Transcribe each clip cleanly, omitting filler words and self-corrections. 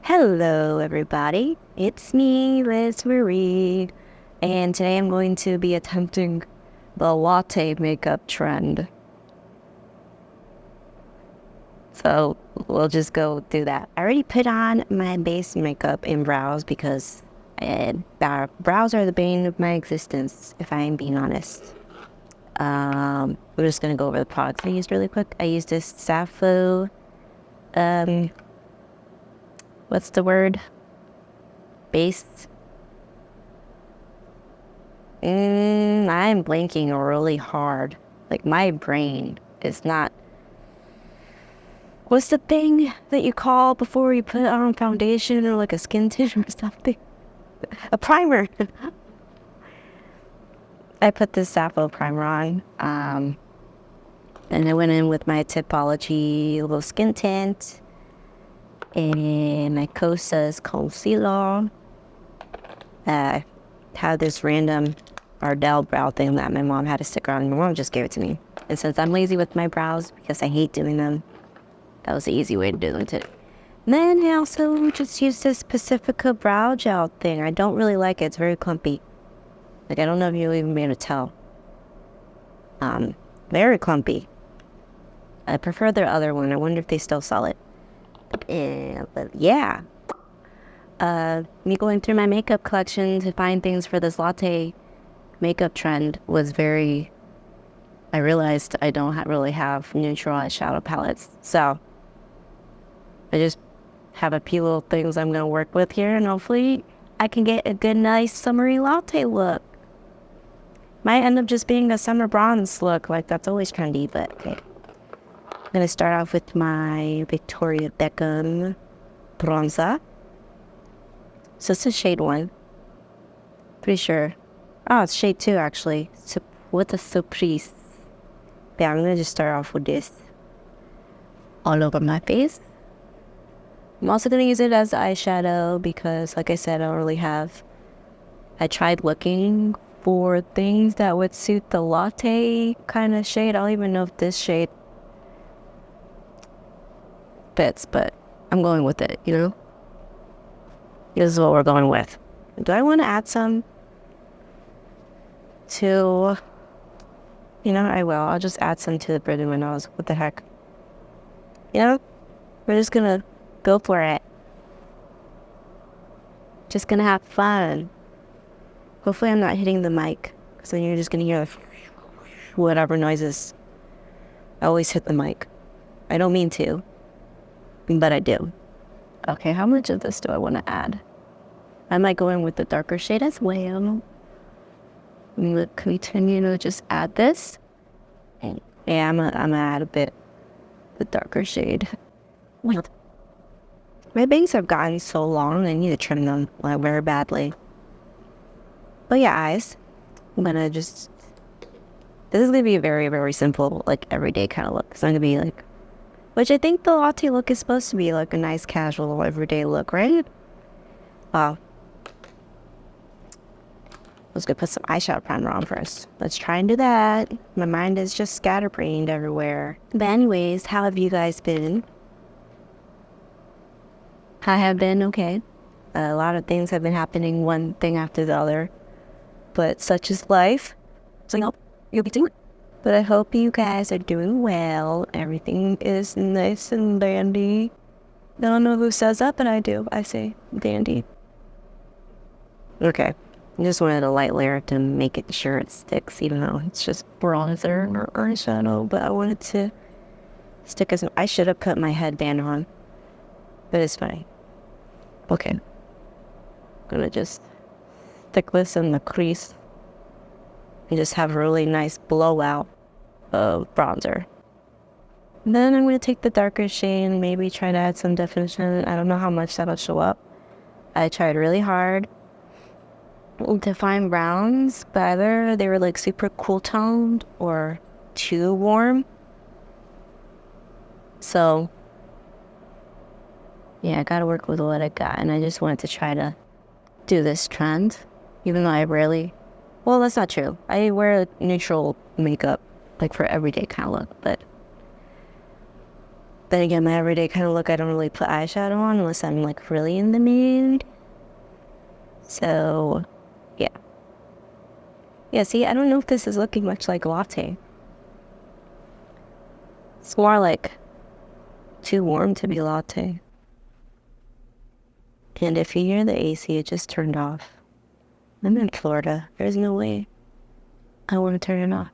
Hello everybody, it's me, Liz Marie, and today I'm going to be attempting the latte makeup trend. So we'll just go do that. I already put on my base makeup and brows because brows are the bane of my existence, if I am being honest. We're just gonna go over the products I used really quick. I used this Sappho, what's the word? Base. I'm blanking really hard. Like my brain is not. What's the thing that you call before you put on foundation or like a skin tint or something? A primer. I put this Sappho primer on. And I went in with my Typology little skin tint and my Kosas concealer. I had this random Ardell brow thing that my mom had to stick around, and my mom just gave it to me. And since I'm lazy with my brows because I hate doing them, that was the easy way to do them today. And then I also just used this Pacifica brow gel thing. I don't really like it. It's very clumpy. Like, I don't know if you'll even be able to tell. Very clumpy. I prefer their other one. I wonder if they still sell it. But yeah. Me going through my makeup collection to find things for this latte makeup trend was very... I realized I don't really have neutral eyeshadow palettes. So I just have a few little things I'm going to work with here, and hopefully I can get a good, nice, summery latte look. Might end up just being a summer bronze look, like that's always trendy, but okay. I'm going to start off with my Victoria Beckham bronzer. So it's a shade 1. Pretty sure. Oh, it's shade 2 actually. So what a surprise. Yeah, I'm going to just start off with this all over my face. I'm also going to use it as eyeshadow because, like I said, I don't really have... I tried looking for things that would suit the latte kind of shade. I don't even know if this shade fits, but I'm going with it, you know? This is what we're going with. Do I want to add some to... You know, I will. I'll just add some to the bridge of my nose. What the heck? You know? We're just gonna go for it. Just gonna have fun. Hopefully I'm not hitting the mic, because then you're just gonna hear the whatever noises. I always hit the mic. I don't mean to, but I do. Okay, how much of this do I want to add? I might go in with the darker shade as well. Can we just add this? Yeah, I'm gonna add a bit the darker shade. My bangs have gotten so long, I need to trim them like very badly. But yeah, eyes. I'm gonna just... This is gonna be a very, very simple, like everyday kind of look. It's not gonna be like... Which I think the latte look is supposed to be like a nice casual everyday look, right? Wow. Let's go put some eyeshadow primer on first. Let's try and do that. My mind is just scatterbrained everywhere. But anyways, how have you guys been? I have been okay. A lot of things have been happening, one thing after the other. But such is life. So you'll be doing it. But I hope you guys are doing well. Everything is nice and dandy. I don't know who says that, but I do. I say dandy. Okay. I just wanted a light layer to make it sure it sticks, even though it's just bronzer or eyeshadow. But I wanted to stick as... I should have put my headband on, but it's fine. Okay. I'm gonna just stick this in the crease and just have a really nice blowout of bronzer. And then I'm gonna take the darker shade and maybe try to add some definition. I don't know how much that'll show up. I tried really hard to find browns, but either they were like super cool toned or too warm. So yeah, I gotta work with what I got, and I just wanted to try to do this trend, even though I rarely... Well, that's not true. I wear neutral makeup like for everyday kind of look, but Then again, my everyday kind of look, I don't really put eyeshadow on unless I'm like really in the mood. So, yeah. Yeah, see, I don't know if this is looking much like Latte. It's more like too warm to be Latte. And if you hear the AC, it just turned off. I'm in Florida. There's no way I want to turn it off.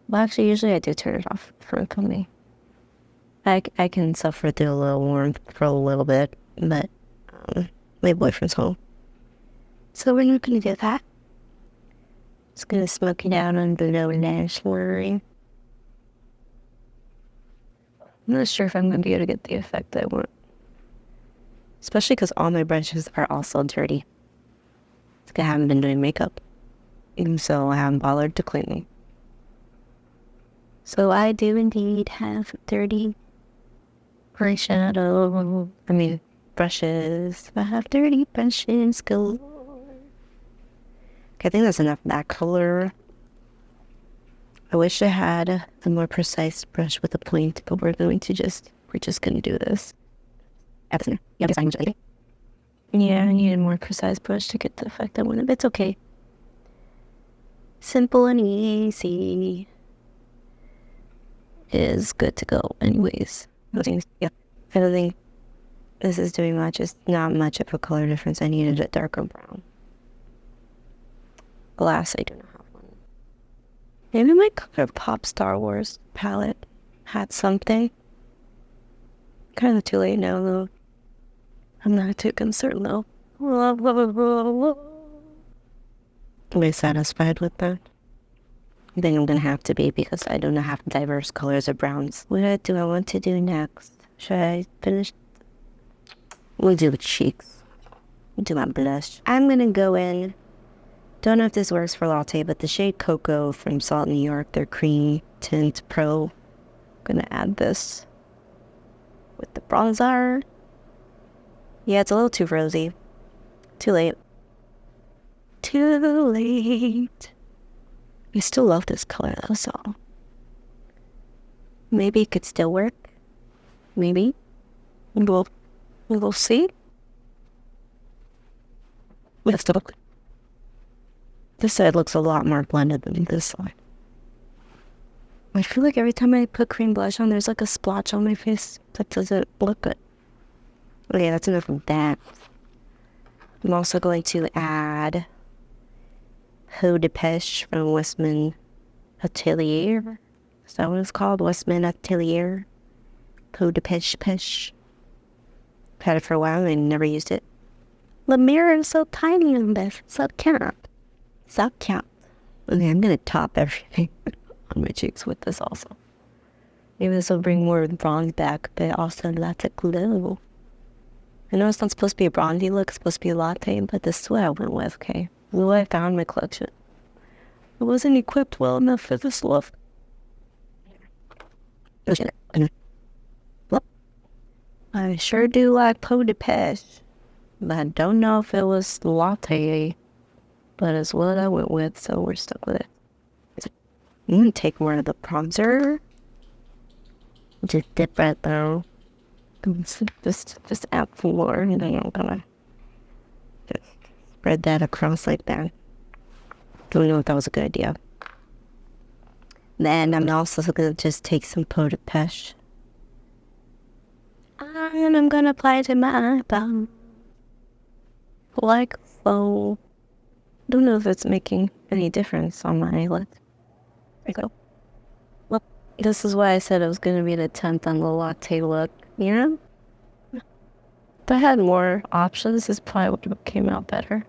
Well, actually, usually I do turn it off for company. I can suffer through a little warmth for a little bit, but my boyfriend's home. So we're not going to do that. Just going to smoke it out on the lower lash line. I'm not sure if I'm going to be able to get the effect I want. Especially because all my brushes are also dirty. It's because I haven't been doing makeup. And so I haven't bothered to clean them. So I do indeed have dirty eyeshadow. I mean, brushes. I have dirty brushes galore. Okay, I think that's enough of that color. I wish I had a more precise brush with a point, but we're just gonna do this. Yeah, I need a more precise brush to get the effect I wanted, but it's okay. Simple and easy is good to go anyways. Yeah, I don't think this is doing much. It's not much of a color difference. I needed a darker brown. Alas, I do not have one. Maybe my Color Pop Star Wars palette had something. Kind of too late now, though. I'm not too concerned, though. Am I satisfied with that? I think I'm gonna have to be because I don't have diverse colors of browns. What do I want to do next? Should I finish? We'll do the cheeks. We'll do my blush. I'm gonna go in. Don't know if this works for Latte, but the shade Cocoa from Salt New York, their cream tint Pro. I'm gonna add this with the bronzer. Yeah, it's a little too rosy. Too late. Too late. I still love this color though, so maybe it could still work. Maybe. We'll see. Let's look. This side looks a lot more blended than this side. I feel like every time I put cream blush on, there's like a splotch on my face that doesn't look good. Okay, that's enough of that. I'm also going to add Peau de Peche from Westman Atelier. Is that what it's called? Westman Atelier. Peau de Peche. I've had it for a while and I never used it. The mirror is so tiny on this. So cute. So cute. Okay, I'm going to top everything on my cheeks with this also. Maybe this will bring more bronze back, but also latte glow. I know it's not supposed to be a bronzy look, it's supposed to be a latte, but this is what I went with, okay? This is what I found in my collection. I wasn't equipped well enough for this look. I sure do like Peau de Peche, but I don't know if it was latte, but it's what I went with, so we're stuck with it. I'm gonna take more of the bronzer. Just dip right there. Just add some more, and then I'm gonna just spread that across like that. Don't know if that was a good idea. Then I'm also gonna just take some Peau de Peche. And I'm gonna apply it to my eyebrow. Like so. Don't know if it's making any difference on my eyelid. There you go. Well, this is why I said it was gonna be an attempt on the latte look, you know? If I had more options, this probably would have came out better.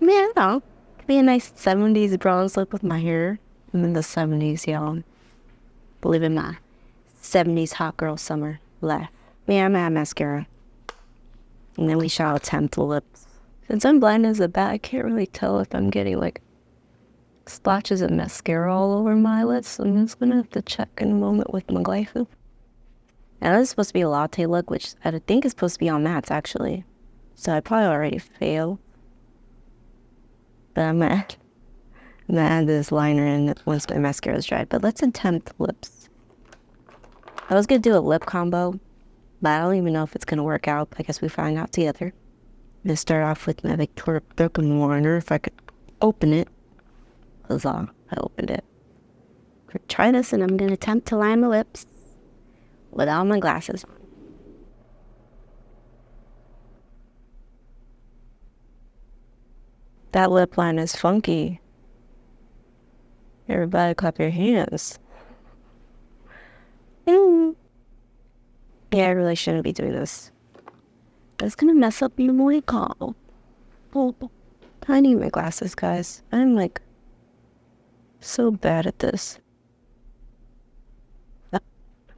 I mean, I don't know. Could be a nice 70s bronze look with my hair. I'm in the 70s, y'all. Believe in my 70s hot girl summer life. Yeah, I'm at mascara. And then we shall attempt the lips. Since I'm blind as a bat, I can't really tell if I'm getting like splotches of mascara all over my lips. So I'm just gonna have to check in a moment with my glasses. Now this is supposed to be a latte look, which I think is supposed to be on mattes actually. So I probably already failed. But I'm gonna add this liner in once my mascara is dried. But let's attempt lips. I was gonna do a lip combo, but I don't even know if it's gonna work out. I guess we find out together. I'm gonna start off with my Victoria Beckham liner, if I could open it. Huzzah, I opened it. Try this, and I'm gonna attempt to line my lips without my glasses on. That lip line is funky. Everybody clap your hands. Yeah, I really shouldn't be doing this. That's gonna mess up your makeup. Oh, I need my glasses, guys. I'm like so bad at this.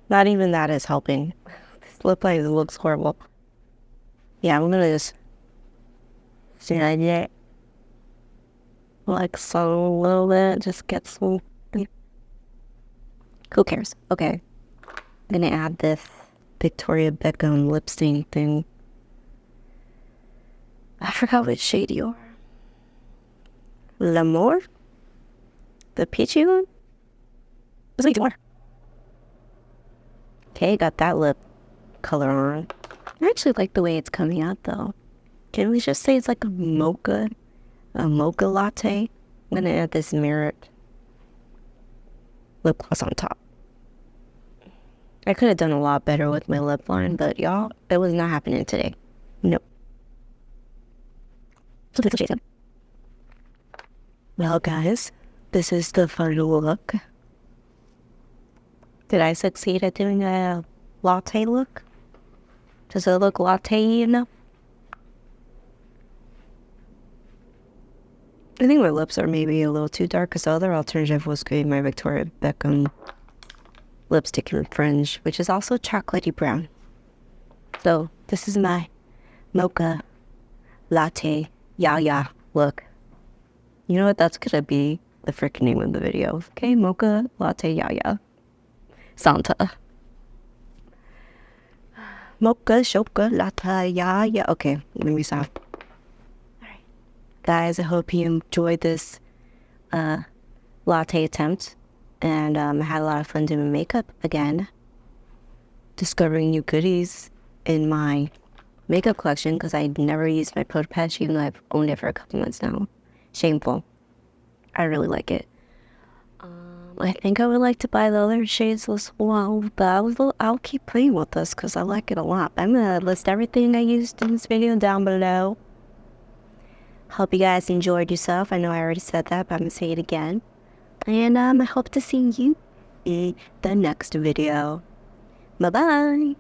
Not even that is helping. This lip line looks horrible. Yeah, I'm gonna just slide it like so a little bit. Just get some. Who cares? Okay. I'm gonna add this Victoria Beckham lip stain thing. I forgot which shade you are. Amour? The peachy one? What's like more? Okay, got that lip color on. I actually like the way it's coming out though. Can we just say it's like a mocha latte? I'm gonna add this mirrored lip gloss on top. I could have done a lot better with my lip line, but y'all, it was not happening today. Nope. Well, guys, this is the final look. Did I succeed at doing a latte look? Does it look latte-y enough? I think my lips are maybe a little too dark because the other alternative was getting my Victoria Beckham lipstick and fringe, which is also chocolatey brown. So this is my Mocha Latte Yaya look. You know what? That's gonna be the freaking name of the video. Okay, Mocha Latte Yaya. Santa. Mocha Shoka Latte Yaya. Okay, let me stop. Alright. Guys, I hope you enjoyed this latte attempt. And I had a lot of fun doing makeup again. Discovering new goodies in my makeup collection because I never used my Peche even though I've owned it for a couple months now. Shameful. I really like it. I think I would like to buy the other shades as well, but I'll keep playing with this because I like it a lot. I'm going to list everything I used in this video down below. Hope you guys enjoyed yourself. I know I already said that, but I'm going to say it again. And I hope to see you in the next video. Bye-bye.